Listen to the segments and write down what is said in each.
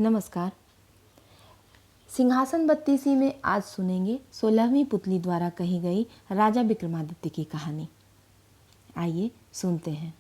नमस्कार। सिंहासन बत्तीसी में आज सुनेंगे 16वीं पुतली द्वारा कही गई राजा विक्रमादित्य की कहानी। आइए सुनते हैं।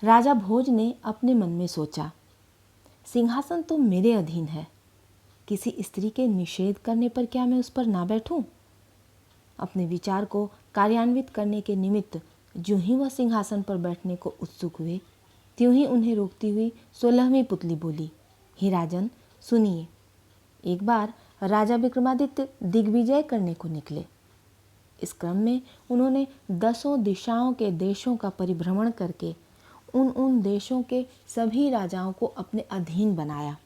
राजा भोज ने अपने मन में सोचा, सिंहासन तो मेरे अधीन है, किसी स्त्री के निषेध करने पर क्या मैं उस पर ना बैठूं? अपने विचार को कार्यान्वित करने के निमित्त जो ही वह सिंहासन पर बैठने को उत्सुक हुए, त्यों ही उन्हें रोकती हुई 16वीं पुतली बोली, हे राजन सुनिए। एक बार राजा विक्रमादित्य दिग्विजय करने को निकले। इस क्रम में उन्होंने 10 दिशाओं के देशों का परिभ्रमण करके उन देशों के सभी राजाओं को अपने अधीन बनाया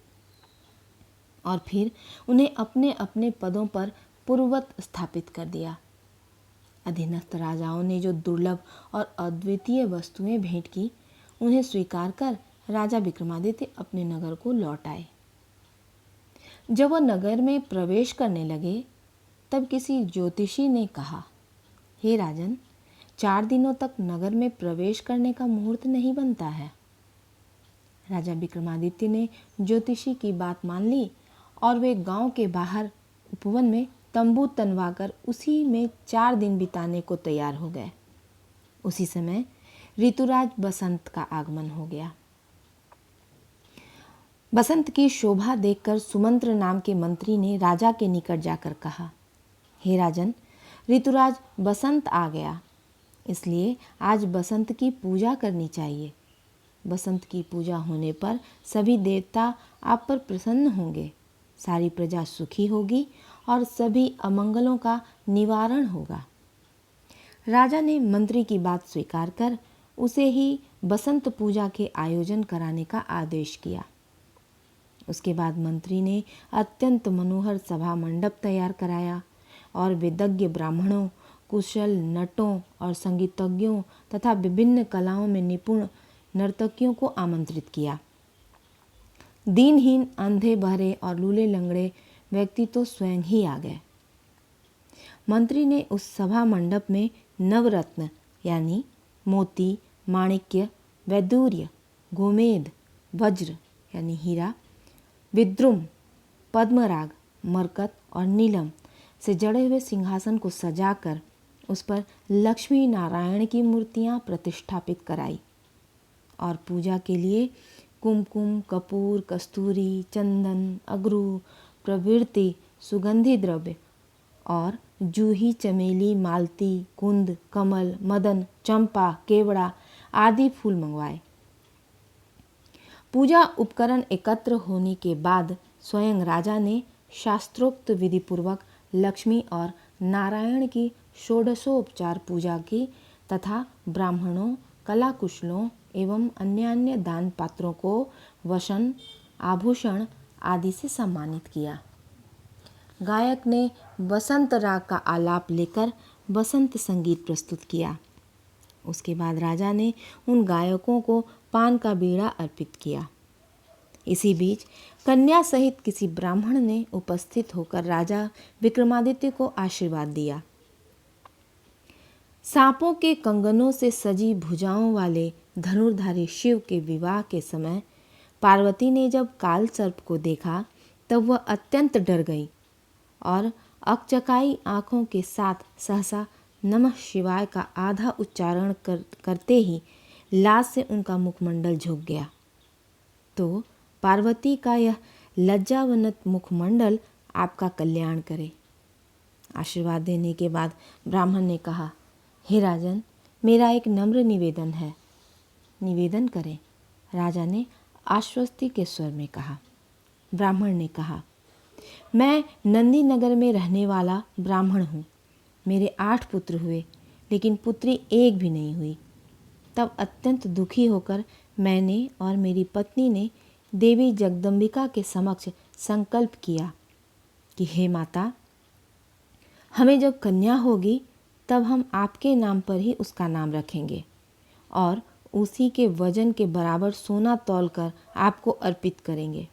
और फिर उन्हें अपने अपने पदों पर पूर्ववत स्थापित कर दिया। अधीनस्थ राजाओं ने जो दुर्लभ और अद्वितीय वस्तुएं भेंट की, उन्हें स्वीकार कर राजा विक्रमादित्य अपने नगर को लौट आए। जब वह नगर में प्रवेश करने लगे, तब किसी ज्योतिषी ने कहा, हे राजन, 4 दिनों तक नगर में प्रवेश करने का मुहूर्त नहीं बनता है। राजा विक्रमादित्य ने ज्योतिषी की बात मान ली और वे गांव के बाहर उपवन में तंबू तनवाकर उसी में 4 दिन बिताने को तैयार हो गए। उसी समय ऋतुराज बसंत का आगमन हो गया। बसंत की शोभा देखकर सुमंत्र नाम के मंत्री ने राजा के निकट जाकर कहा, हे राजन, ऋतुराज बसंत आ गया, इसलिए आज बसंत की पूजा करनी चाहिए। बसंत की पूजा होने पर सभी देवता आप पर प्रसन्न होंगे, सारी प्रजा सुखी होगी और सभी अमंगलों का निवारण होगा। राजा ने मंत्री की बात स्वीकार कर उसे ही बसंत पूजा के आयोजन कराने का आदेश किया। उसके बाद मंत्री ने अत्यंत मनोहर सभा मंडप तैयार कराया और विदग्ध ब्राह्मणों, कुशल नटों और संगीतज्ञों तथा विभिन्न कलाओं में निपुण नर्तकियों को आमंत्रित किया। दीनहीन, अंधे बहरे और लूले लंगड़े व्यक्ति तो स्वयं ही आ गए। मंत्री ने उस सभा मंडप में नवरत्न यानी मोती, माणिक्य, वैदूर्य, गोमेद, वज्र यानी हीरा, विद्रुम, पद्मराग, मरकत और नीलम से जड़े हुए सिंहासन को सजाकर उस पर लक्ष्मी नारायण की मूर्तियां प्रतिष्ठापित कराई और पूजा के लिए कुमकुम, कपूर, कस्तूरी, चंदन, अगरू प्रभृति सुगंधी द्रव्य और जूही, चमेली, मालती, कुंद, कमल, मदन, चंपा, केवड़ा आदि फूल मंगवाए। पूजा उपकरण एकत्र होने के बाद स्वयं राजा ने शास्त्रोक्त विधि पूर्वक लक्ष्मी और नारायण की षोडशोपचार पूजा की तथा ब्राह्मणों, कलाकुशलों एवं अन्य दान पात्रों को वसन, आभूषण आदि से सम्मानित किया। गायक ने बसंत राग का आलाप लेकर बसंत संगीत प्रस्तुत किया। उसके बाद राजा ने उन गायकों को पान का बीड़ा अर्पित किया। इसी बीच कन्या सहित किसी ब्राह्मण ने उपस्थित होकर राजा विक्रमादित्य को आशीर्वाद दिया। सांपों के कंगनों से सजी भुजाओं वाले धनुर्धारी शिव के विवाह के समय पार्वती ने जब काल सर्प को देखा, तब वह अत्यंत डर गई और अकचकाई आंखों के साथ सहसा नमः शिवाय का आधा उच्चारण करते ही लाज से उनका मुखमंडल झुक गया। तो पार्वती का यह लज्जावनत मुखमंडल आपका कल्याण करे। आशीर्वाद देने के बाद ब्राह्मण ने कहा, हे राजन, मेरा एक नम्र निवेदन है, निवेदन करें। राजा ने आश्वस्ति के स्वर में कहा। ब्राह्मण ने कहा, मैं नंदी नगर में रहने वाला ब्राह्मण हूँ। मेरे 8 पुत्र हुए, लेकिन पुत्री एक भी नहीं हुई। तब अत्यंत दुखी होकर मैंने और मेरी पत्नी ने देवी जगदम्बिका के समक्ष संकल्प किया कि हे माता, हमें जब कन्या होगी तब हम आपके नाम पर ही उसका नाम रखेंगे और उसी के वजन के बराबर सोना तौलकर आपको अर्पित करेंगे।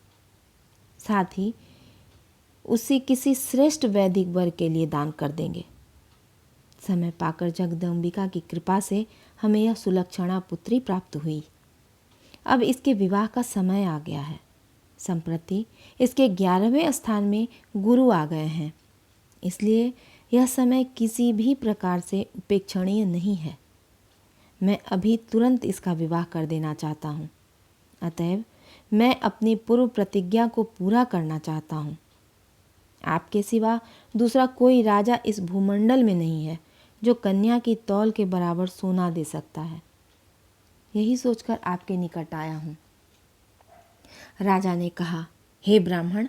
साथ ही उसे किसी श्रेष्ठ वैदिक वर के लिए दान कर देंगे। समय पाकर जगदम्बिका की कृपा से हमें यह सुलक्षणा पुत्री प्राप्त हुई। अब इसके विवाह का समय आ गया है। संप्रति इसके 11वें स्थान में गुरु आ गए हैं, इसलिए यह समय किसी भी प्रकार से उपेक्षणीय नहीं है। मैं अभी तुरंत इसका विवाह कर देना चाहता हूँ। अतएव मैं अपनी पूर्व प्रतिज्ञा को पूरा करना चाहता हूँ। आपके सिवा दूसरा कोई राजा इस भूमंडल में नहीं है जो कन्या की तौल के बराबर सोना दे सकता है। यही सोचकर आपके निकट आया हूँ। राजा ने कहा, हे ब्राह्मण,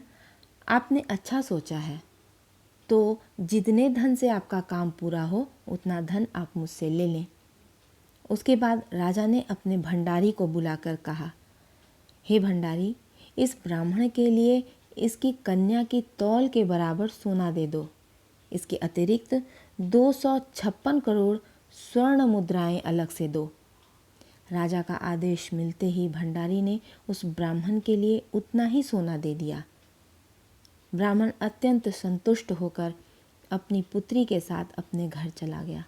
आपने अच्छा सोचा है, तो जितने धन से आपका काम पूरा हो उतना धन आप मुझसे ले लें। उसके बाद राजा ने अपने भंडारी को बुलाकर कहा, हे भंडारी, इस ब्राह्मण के लिए इसकी कन्या की तौल के बराबर सोना दे दो। इसके अतिरिक्त 256 करोड़ स्वर्ण मुद्राएं अलग से दो। राजा का आदेश मिलते ही भंडारी ने उस ब्राह्मण के लिए उतना ही सोना दे दिया। ब्राह्मण अत्यंत संतुष्ट होकर अपनी पुत्री के साथ अपने घर चला गया।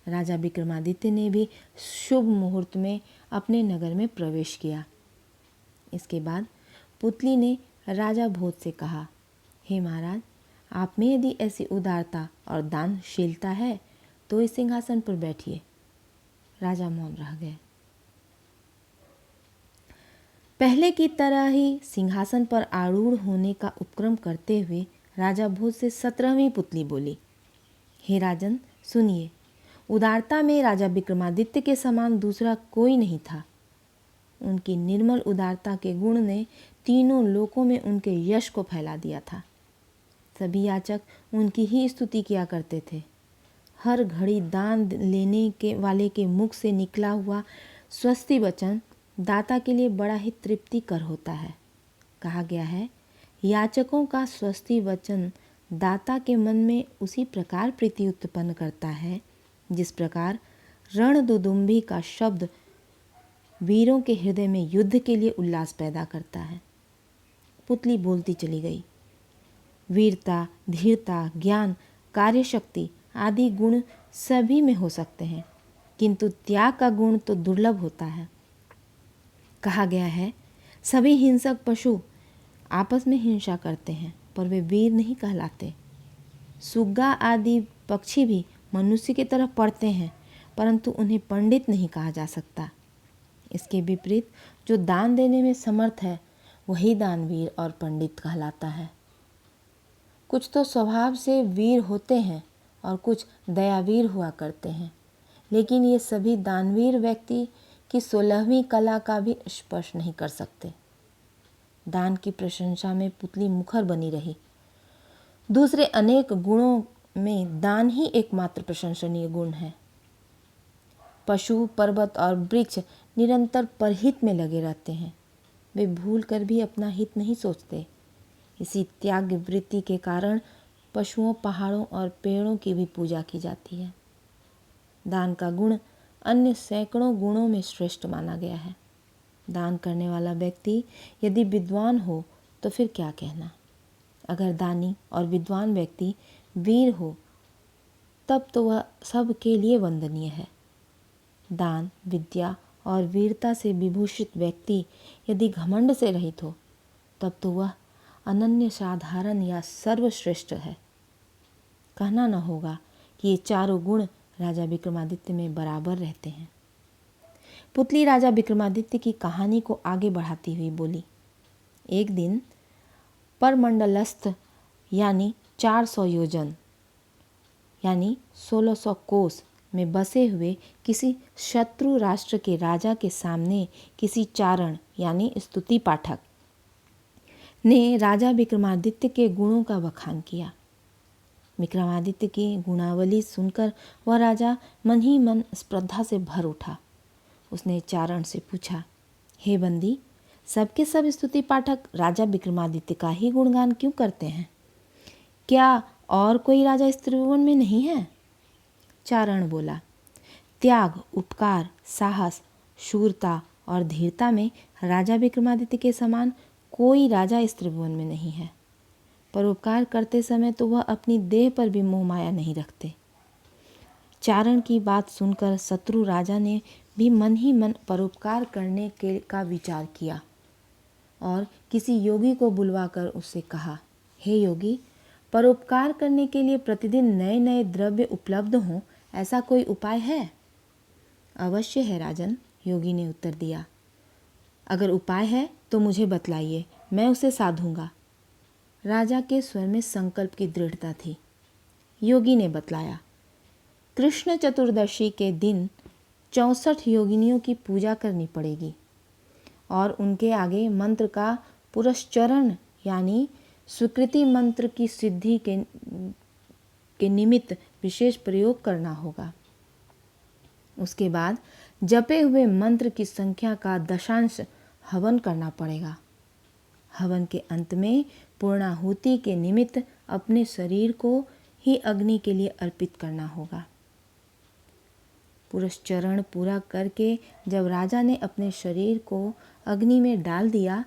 राजा विक्रमादित्य ने भी शुभ मुहूर्त में अपने नगर में प्रवेश किया। इसके बाद पुतली ने राजा भोज से कहा, हे महाराज, आप में यदि ऐसी उदारता और दानशीलता है तो इस सिंहासन पर बैठिए। राजा मौन रह गए। पहले की तरह ही सिंहासन पर आरूढ़ होने का उपक्रम करते हुए राजा भोज से 17वीं पुतली बोली, हे राजन, सुनिए, उदारता में राजा विक्रमादित्य के समान दूसरा कोई नहीं था। उनकी निर्मल उदारता के गुण ने तीनों लोकों में उनके यश को फैला दिया था। सभी याचक उनकी ही स्तुति किया करते थे। हर घड़ी दान लेने के वाले के मुख से निकला हुआ स्वस्ति वचन दाता के लिए बड़ा ही तृप्तिकर होता है। कहा गया है, याचकों का स्वस्ति वचन दाता के मन में उसी प्रकार प्रीति उत्पन्न करता है जिस प्रकार रणदुदुम्भी का शब्द वीरों के हृदय में युद्ध के लिए उल्लास पैदा करता है। पुतली बोलती चली गई। वीरता, धीरता, ज्ञान, कार्यशक्ति आदि गुण सभी में हो सकते हैं, किंतु त्याग का गुण तो दुर्लभ होता है। कहा गया है, सभी हिंसक पशु आपस में हिंसा करते हैं पर वे वीर नहीं कहलाते। सुग्गा आदि पक्षी भी मनुष्य की तरह पढ़ते हैं परंतु उन्हें पंडित नहीं कहा जा सकता। इसके विपरीत जो दान देने में समर्थ है वही दानवीर और पंडित कहलाता है। कुछ तो स्वभाव से वीर होते हैं और कुछ दयावीर हुआ करते हैं, लेकिन ये सभी दानवीर व्यक्ति की 16वीं कला का भी स्पर्श नहीं कर सकते। दान की प्रशंसा में पुतली मुखर बनी रही। दूसरे अनेक गुणों में दान ही एकमात्र प्रशंसनीय गुण है। पशु, पर्वत और वृक्ष निरंतर परहित में लगे रहते हैं। वे भूल कर भी अपना हित नहीं सोचते। इसी त्याग वृत्ति के कारण पशुओं, पहाड़ों और पेड़ों की भी पूजा की जाती है। दान का गुण अन्य सैकड़ों गुणों में श्रेष्ठ माना गया है। दान करने वाला व्यक्ति यदि विद्वान हो तो फिर क्या कहना। अगर दानी और विद्वान व्यक्ति वीर हो तब तो वह सब के लिए वंदनीय है। दान, विद्या और वीरता से विभूषित व्यक्ति यदि घमंड से रहित हो तब तो वह अनन्य, साधारण या सर्वश्रेष्ठ है। कहना न होगा कि ये चारों गुण राजा विक्रमादित्य में बराबर रहते हैं। पुतली राजा विक्रमादित्य की कहानी को आगे बढ़ाती हुई बोली, एक दिन परमंडलस्थ यानी 400 योजन यानी 1600 कोस में बसे हुए किसी शत्रु राष्ट्र के राजा के सामने किसी चारण यानी स्तुति पाठक ने राजा विक्रमादित्य के गुणों का बखान किया। विक्रमादित्य की गुणावली सुनकर वह राजा मन ही मन स्पर्धा से भर उठा। उसने चारण से पूछा, हे बंदी, सबके सब स्तुति पाठक राजा विक्रमादित्य का ही गुणगान क्यों करते हैं? क्या और कोई राजा इस त्रिभुवन में नहीं है? चारण बोला, त्याग, उपकार, साहस, शूरता और धीरता में राजा विक्रमादित्य के समान कोई राजा इस त्रिभुवन में नहीं है। परोपकार करते समय तो वह अपनी देह पर भी मोह माया नहीं रखते। चारण की बात सुनकर शत्रु राजा ने भी मन ही मन परोपकार करने का विचार किया। और किसी योगी को बुलवाकर उससे कहा, हे योगी, परोपकार करने के लिए प्रतिदिन नए नए द्रव्य उपलब्ध हों, ऐसा कोई उपाय है? अवश्य है राजन, योगी ने उत्तर दिया। अगर उपाय है तो मुझे बतलाइए, मैं उसे साधूंगा। राजा के स्वर में संकल्प की दृढ़ता थी। योगी ने बतलाया, कृष्ण चतुर्दशी के दिन 64 योगिनियों की पूजा करनी पड़ेगी और उनके आगे मंत्र का पुरस्चरण यानी स्वीकृति मंत्र की सिद्धि के निमित्त विशेष प्रयोग करना होगा। उसके बाद जपे हुए मंत्र की संख्या का दशांश हवन करना पड़ेगा। हवन के अंत में पूर्णाहुति के निमित्त अपने शरीर को ही अग्नि के लिए अर्पित करना होगा। पुरस्चरण पूरा करके जब राजा ने अपने शरीर को अग्नि में डाल दिया,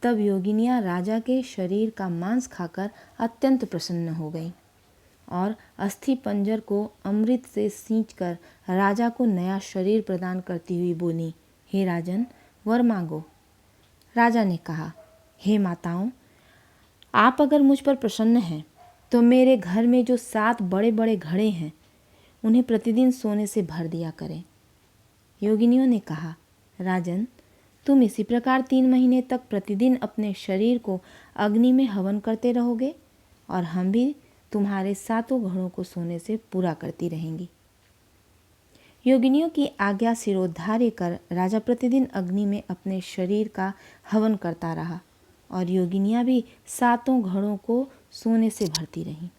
तब योगिनियाँ राजा के शरीर का मांस खाकर अत्यंत प्रसन्न हो गईं और अस्थि पंजर को अमृत से सींचकर राजा को नया शरीर प्रदान करती हुई बोली, हे राजन, वर मांगो। राजा ने कहा, हे माताओं, आप अगर मुझ पर प्रसन्न हैं तो मेरे घर में जो 7 बड़े बड़े घड़े हैं उन्हें प्रतिदिन सोने से भर दिया करें। योगिनियों ने कहा, राजन, तुम इसी प्रकार 3 महीने तक प्रतिदिन अपने शरीर को अग्नि में हवन करते रहोगे और हम भी तुम्हारे 7 घड़ों को सोने से पूरा करती रहेंगी। योगिनियों की आज्ञा सिरोधार्य कर राजा प्रतिदिन अग्नि में अपने शरीर का हवन करता रहा और योगिनियाँ भी 7 घड़ों को सोने से भरती रहीं।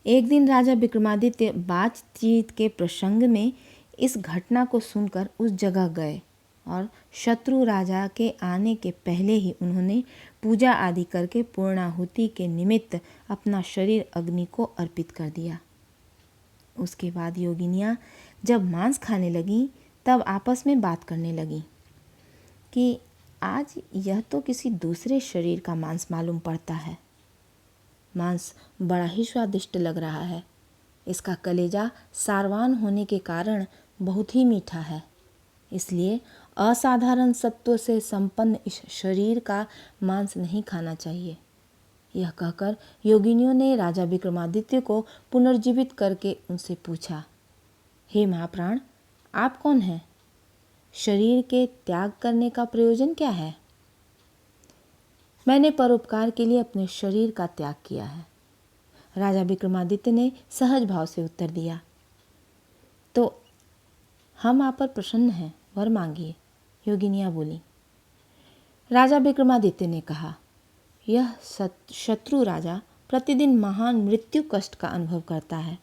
एक दिन राजा विक्रमादित्य बातचीत के प्रसंग में इस घटना को सुनकर उस जगह गए और शत्रु राजा के आने के पहले ही उन्होंने पूजा आदि करके पूर्णाहुति के निमित्त अपना शरीर अग्नि को अर्पित कर दिया। उसके बाद योगिनियाँ जब मांस खाने लगीं तब आपस में बात करने लगीं कि आज यह तो किसी दूसरे शरीर का मांस मालूम पड़ता है। मांस बड़ा ही स्वादिष्ट लग रहा है। इसका कलेजा सारवान होने के कारण बहुत ही मीठा है, इसलिए असाधारण सत्व से संपन्न इस शरीर का मांस नहीं खाना चाहिए। यह कहकर योगिनियों ने राजा विक्रमादित्य को पुनर्जीवित करके उनसे पूछा, हे महाप्राण, आप कौन हैं? शरीर के त्याग करने का प्रयोजन क्या है? मैंने परोपकार के लिए अपने शरीर का त्याग किया है, राजा विक्रमादित्य ने सहज भाव से उत्तर दिया। तो हम आप पर प्रसन्न हैं, वर मांगिए, योगिनियाँ बोली। राजा विक्रमादित्य ने कहा, यह शत्रु राजा प्रतिदिन महान मृत्यु कष्ट का अनुभव करता है।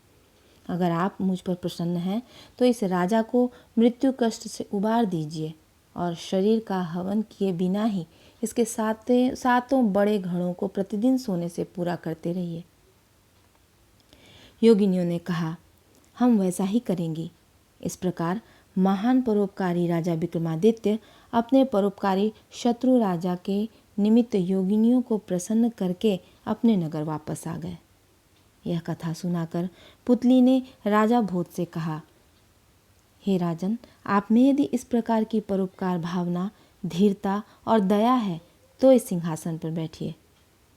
अगर आप मुझ पर प्रसन्न हैं तो इस राजा को मृत्यु कष्ट से उबार दीजिए और शरीर का हवन किए बिना ही इसके 7 बड़े घड़ों को प्रतिदिन सोने से पूरा करते रहिए। योगिनियों ने कहा, हम वैसा ही करेंगे। इस प्रकार महान परोपकारी राजा विक्रमादित्य अपने परोपकारी शत्रु राजा के निमित्त योगिनियों को प्रसन्न करके अपने नगर वापस आ गए। यह कथा सुनाकर पुतली ने राजा भोज से कहा, हे राजन, आप में यदि इस प्रकार की परोपकार भावना, धीरता और दया है तो इस सिंहासन पर बैठिए।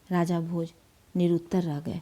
राजा भोज निरुत्तर रह गए।